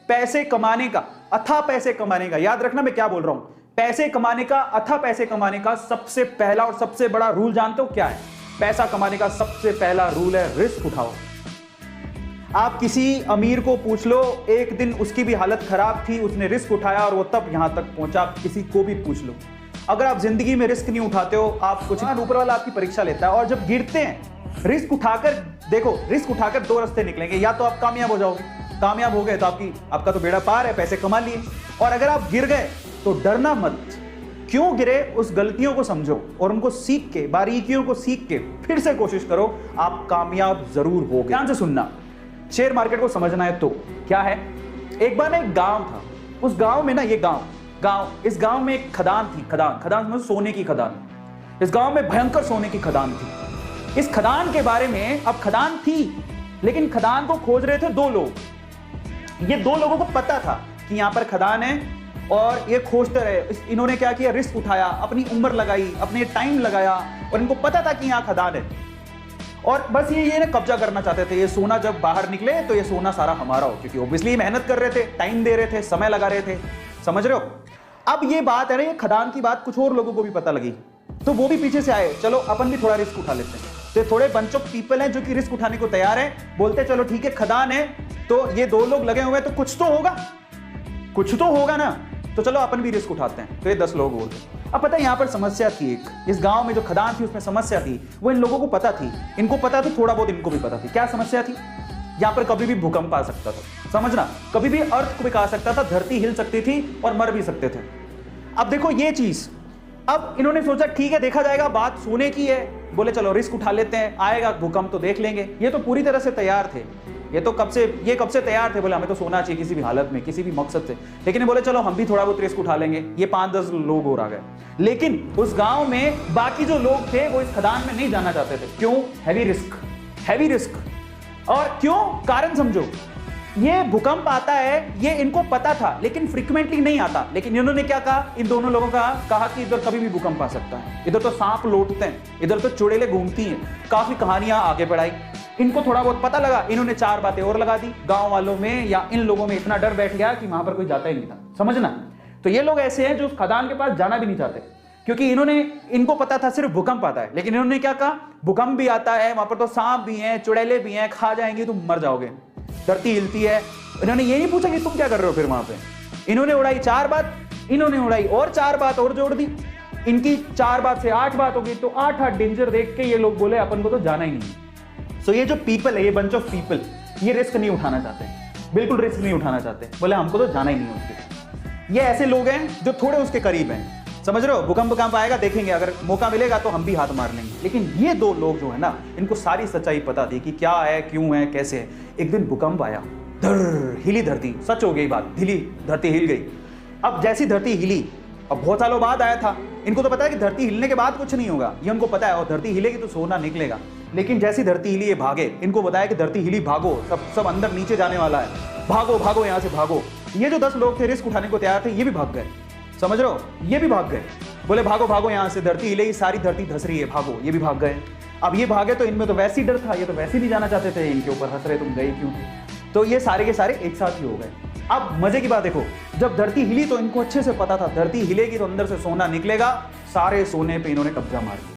पैसे कमाने का, अथाह पैसे कमाने का, याद रखना मैं क्या बोल रहा हूं, पैसे कमाने का, अथाह पैसे कमाने का सबसे पहला और सबसे बड़ा रूल जानते हो क्या है? पैसा कमाने का सबसे पहला रूल है रिस्क उठाओ। आप किसी अमीर को पूछ लो, एक दिन उसकी भी हालत खराब थी, उसने रिस्क उठाया और वो तब यहां तक पहुंचा। किसी को भी पूछ लो, अगर आप जिंदगी में रिस्क नहीं उठाते हो, आप कुछ ऊपर वाला आपकी परीक्षा लेता है। और जब गिरते हैं, रिस्क उठाकर देखो, रिस्क उठाकर दो रास्ते निकलेंगे, या तो आप कामयाब हो जाओगे, कामयाब हो गए तो आपका तो बेड़ा पार है, पैसे कमा लिए। और अगर आप गिर गए तो डरना मत, क्यों गिरे उस गलतियों को समझो और उनको सीख के, बारीकियों को सीख के फिर से कोशिश करो, आप कामयाब जरूर होगे। ध्यान से सुनना, शेयर मार्केट को समझना है तो क्या है। एक बार ना एक गांव था, उस गांव में ना, ये गांव इस गांव में एक खदान थी। खदान मतलब सोने की खदान। इस गांव में भयंकर सोने की खदान थी। इस खदान के बारे में, अब खदान थी लेकिन खदान को खोज रहे थे दो लोग। ये दो लोगों को पता था कि यहां पर खदान है और ये खोजते रहे। इन्होंने क्या किया, रिस्क उठाया, अपनी उम्र लगाई, अपने टाइम लगाया, और इनको पता था कि यहां खदान है और बस ये ना कब्जा करना चाहते थे। ये सोना जब बाहर निकले तो ये सोना सारा हमारा हो, क्योंकि ऑब्वियसली मेहनत कर रहे थे, टाइम दे रहे थे, समय लगा रहे थे। समझ रहे हो? अब ये बात है ना, ये खदान की बात कुछ और लोगों को भी पता लगी, तो वो भी पीछे से आए, चलो अपन भी थोड़ा रिस्क उठा लेते हैं। तो थोड़े बंच ऑफ पीपल हैं जो कि रिस्क उठाने को तैयार है, बोलते चलो ठीक है, खदान है तो ये दो लोग लगे हुए हैं तो कुछ तो होगा ना, तो चलो अपन भी रिस्क उठाते हैं। तो ये 10 लोग बोलते। अब पता है यहां पर समस्या थी, एक इस गांव में जो खदान थी उसमें समस्या थी, वो इन लोगों को पता थी, इनको पता थी, थोड़ा बहुत इनको भी पता थी। क्या समस्या थी? यहां पर कभी भी भूकंप आ सकता था, समझना, कभी भी अर्थक्वेक आ सकता था, धरती हिल सकती थी और मर भी सकते थे। अब देखो ये चीज, अब इन्होंने सोचा ठीक है देखा जाएगा, बात सोने की है, बोले चलो रिस्क उठा लेते हैं, आएगा भूकंप तो देख लेंगे। ये तो पूरी तरह से तैयार थे, ये कब से तैयार थे, बोले हमें तो सोना चाहिए किसी भी हालत में, किसी भी मकसद से। लेकिन बोले चलो हम भी थोड़ा बहुत रिस्क उठा लेंगे। ये 5-10 लोग और आ गए, लेकिन उस गांव में बाकी जो लोग थे वो इस खदान में नहीं जाना चाहते थे। क्यों? Heavy risk. और क्यों? कारण समझो, ये भूकंप आता है ये इनको पता था, लेकिन फ्रीक्वेंटली नहीं आता। लेकिन इन्होंने क्या कहा, इन दोनों लोगों का कहा कि इधर कभी भी भूकंप आ सकता है, इधर तो सांप लौटते हैं, इधर तो चुड़ैलें घूमती हैं, काफी कहानियां आगे बढ़ाई। इनको थोड़ा बहुत पता लगा, इन्होंने 4 बातें और लगा दी। गांव वालों में या इन लोगों में इतना डर बैठ गया कि वहां पर कोई जाता ही नहीं था, समझना। तो ये लोग ऐसे हैं जो उस खदान के पास जाना भी नहीं चाहते, क्योंकि इनको पता था सिर्फ भूकंप आता है। लेकिन इन्होंने क्या कहा, भूकंप भी आता है, वहां पर तो सांप भी हैं, चुड़ैलें भी हैं, खा जाएंगे, तुम मर जाओगे, धरती हिलती है। इन्होंने ये नहीं पूछा कि तुम क्या कर रहे हो फिर वहां पे। इन्होंने उड़ाई 4 बात, इन्होंने उड़ाई और 4 बात और जोड़ दी। इनकी 4 बात से 8 बात हो गई, तो 8 डेंजर देख के ये लोग बोले अपन को तो जाना ही नहीं। सो ये जो पीपल है, ये बंच ऑफ पीपल, ये रिस्क नहीं उठाना चाहते, बिल्कुल रिस्क नहीं उठाना चाहते, बोले हमको तो जाना ही नहीं उसके। ये ऐसे लोग हैं जो थोड़े उसके करीब हैं, समझ रहे हो? भूकंप आएगा देखेंगे, अगर मौका मिलेगा तो हम भी हाथ मार लेंगे। लेकिन ये 2 लोग जो है ना, इनको सारी सच्चाई पता थी कि क्या है, क्यों है, कैसे है। एक दिन भूकंप आया, हिली धरती, सच हो गई बात, धरती हिल गई। अब जैसी धरती हिली, अब बहुत सालों बाद आया था, इनको तो पता है कि धरती हिलने के बाद कुछ नहीं होगा, ये उनको पता है, और धरती हिलेगी तो सोना निकलेगा। लेकिन जैसी धरती हिली ये भागे, इनको बताया कि धरती हिली, भागो, सब अंदर नीचे जाने वाला है, भागो यहां से भागो। ये जो 10 लोग थे रिस्क उठाने को तैयार थे, ये भी भाग गए, समझ रहे हो? ये भी भाग गए, बोले भागो यहां से, धरती हिलेगी, सारी धरती धस रही है, भागो। ये भी भाग गए। अब ये भागे तो इनमें तो वैसे ही डर था, ये तो वैसे ही नहीं जाना चाहते थे, इनके ऊपर हंस रहे तुम गए क्यों थे। तो ये सारे के सारे एक साथ ही हो गए। अब मजे की बात देखो, जब धरती हिली तो इनको अच्छे से पता था धरती हिलेगी तो अंदर से सोना निकलेगा, सारे सोने पे इन्होंने कब्जा मार लिया।